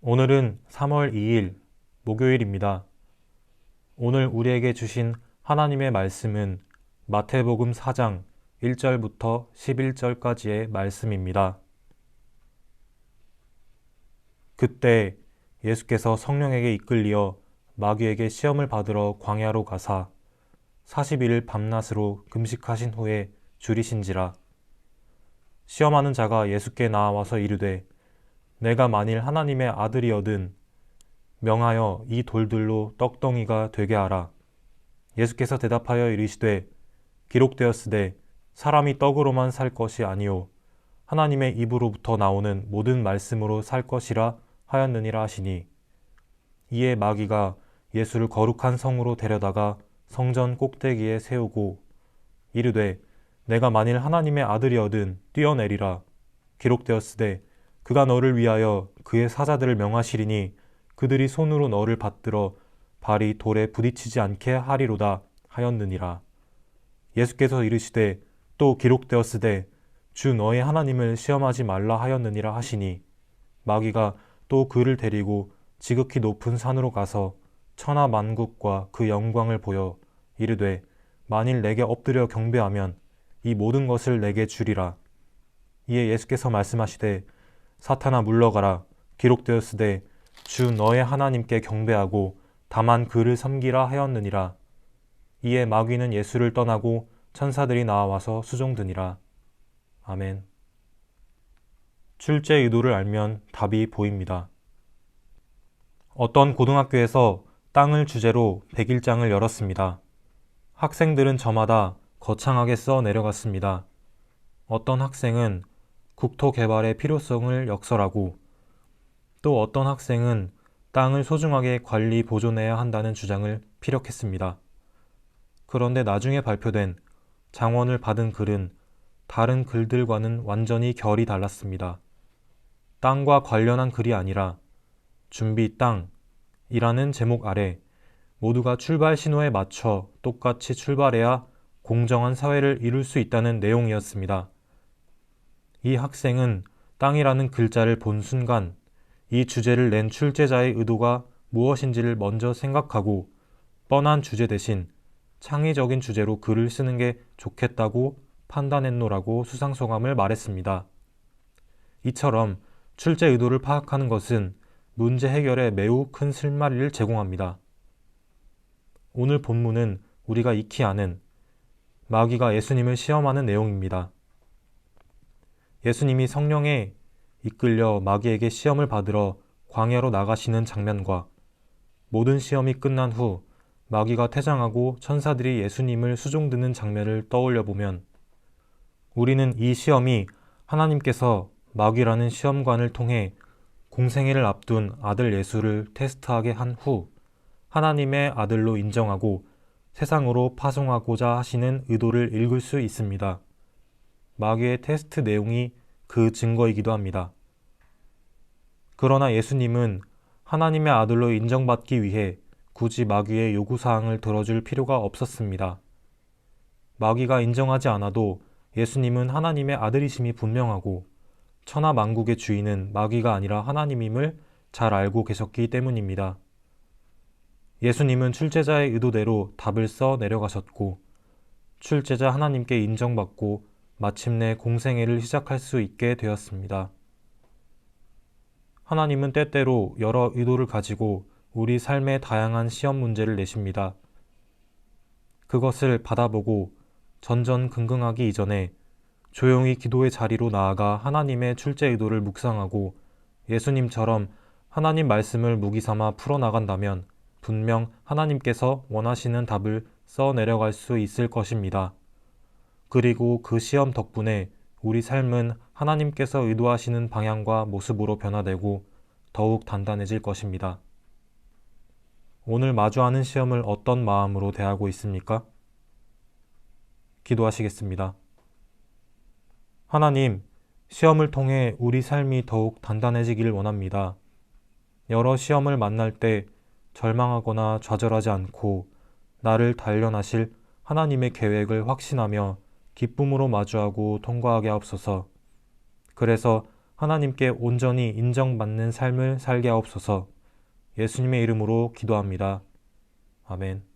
오늘은 3월 2일 목요일입니다. 오늘 우리에게 주신 하나님의 말씀은 마태복음 4장 1절부터 11절까지의 말씀입니다. 그때 예수께서 성령에게 이끌리어 마귀에게 시험을 받으러 광야로 가사 40일 밤낮으로 금식하신 후에 줄이신지라. 시험하는 자가 예수께 나와서 이르되 내가 만일 하나님의 아들이거든 명하여 이 돌들로 떡덩이가 되게 하라. 예수께서 대답하여 이르시되 기록되었으되 사람이 떡으로만 살 것이 아니요 하나님의 입으로부터 나오는 모든 말씀으로 살 것이라 하였느니라 하시니, 이에 마귀가 예수를 거룩한 성으로 데려다가 성전 꼭대기에 세우고 이르되 내가 만일 하나님의 아들이거든 뛰어내리라. 기록되었으되 그가 너를 위하여 그의 사자들을 명하시리니 그들이 손으로 너를 받들어 발이 돌에 부딪히지 않게 하리로다 하였느니라. 예수께서 이르시되 또 기록되었으되 주 너의 하나님을 시험하지 말라 하였느니라 하시니, 마귀가 또 그를 데리고 지극히 높은 산으로 가서 천하 만국과 그 영광을 보여 이르되 만일 내게 엎드려 경배하면 이 모든 것을 내게 주리라. 이에 예수께서 말씀하시되 사탄아 물러가라. 기록되었으되 주 너의 하나님께 경배하고 다만 그를 섬기라 하였느니라. 이에 마귀는 예수를 떠나고 천사들이 나와서 수종드니라. 아멘. 출제 의도를 알면 답이 보입니다. 어떤 고등학교에서 땅을 주제로 100일장을 열었습니다. 학생들은 저마다 거창하게 써 내려갔습니다. 어떤 학생은 국토 개발의 필요성을 역설하고, 또 어떤 학생은 땅을 소중하게 관리 보존해야 한다는 주장을 피력했습니다. 그런데 나중에 발표된 장원을 받은 글은 다른 글들과는 완전히 결이 달랐습니다. 땅과 관련한 글이 아니라 준비 땅이라는 제목 아래 모두가 출발 신호에 맞춰 똑같이 출발해야 공정한 사회를 이룰 수 있다는 내용이었습니다. 이 학생은 땅이라는 글자를 본 순간 이 주제를 낸 출제자의 의도가 무엇인지를 먼저 생각하고 뻔한 주제 대신 창의적인 주제로 글을 쓰는 게 좋겠다고 판단했노라고 수상소감을 말했습니다. 이처럼 출제 의도를 파악하는 것은 문제 해결에 매우 큰 실마리를 제공합니다. 오늘 본문은 우리가 익히 아는 마귀가 예수님을 시험하는 내용입니다. 예수님이 성령에 이끌려 마귀에게 시험을 받으러 광야로 나가시는 장면과 모든 시험이 끝난 후 마귀가 퇴장하고 천사들이 예수님을 수종드는 장면을 떠올려 보면 우리는 이 시험이 하나님께서 마귀라는 시험관을 통해 공생애를 앞둔 아들 예수를 테스트하게 한 후 하나님의 아들로 인정하고 세상으로 파송하고자 하시는 의도를 읽을 수 있습니다. 마귀의 테스트 내용이 그 증거이기도 합니다. 그러나 예수님은 하나님의 아들로 인정받기 위해 굳이 마귀의 요구사항을 들어줄 필요가 없었습니다. 마귀가 인정하지 않아도 예수님은 하나님의 아들이심이 분명하고 천하 만국의 주인은 마귀가 아니라 하나님임을 잘 알고 계셨기 때문입니다. 예수님은 출제자의 의도대로 답을 써 내려가셨고 출제자 하나님께 인정받고 마침내 공생애를 시작할 수 있게 되었습니다. 하나님은 때때로 여러 의도를 가지고 우리 삶의 다양한 시험 문제를 내십니다. 그것을 받아보고 전전긍긍하기 이전에 조용히 기도의 자리로 나아가 하나님의 출제 의도를 묵상하고 예수님처럼 하나님 말씀을 무기삼아 풀어나간다면 분명 하나님께서 원하시는 답을 써 내려갈 수 있을 것입니다. 그리고 그 시험 덕분에 우리 삶은 하나님께서 의도하시는 방향과 모습으로 변화되고 더욱 단단해질 것입니다. 오늘 마주하는 시험을 어떤 마음으로 대하고 있습니까? 기도하시겠습니다. 하나님, 시험을 통해 우리 삶이 더욱 단단해지기를 원합니다. 여러 시험을 만날 때 절망하거나 좌절하지 않고 나를 단련하실 하나님의 계획을 확신하며 기쁨으로 마주하고 통과하게 하옵소서. 그래서 하나님께 온전히 인정받는 삶을 살게 하옵소서. 예수님의 이름으로 기도합니다. 아멘.